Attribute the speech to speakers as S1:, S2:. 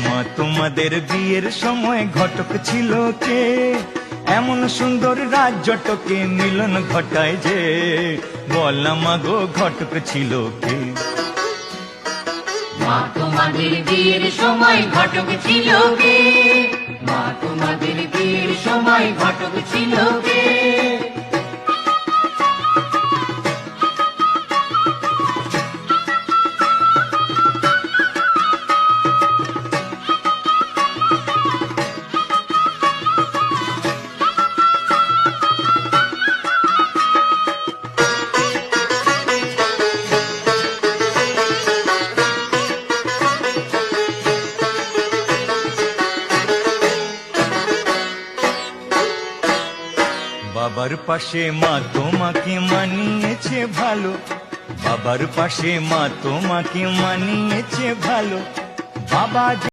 S1: মা তোমাদের বিয়ের সময় ঘটক ছিল কে? এমন সুন্দর রাজ্যটকে মিলন ঘটায় যে, বলা মাগো ঘটক ছিল কে?
S2: মা তোমাদের বিয়ের সময় ঘটক ছিল কে? মা তোমাদের বিয়ের সময় ঘটক ছিল কে?
S1: বাবার পাশে মা তোমাকে মানিয়েছে ভালো, বাবার পাশে মা তোমাকে মানিয়েছে ভালো। বাবা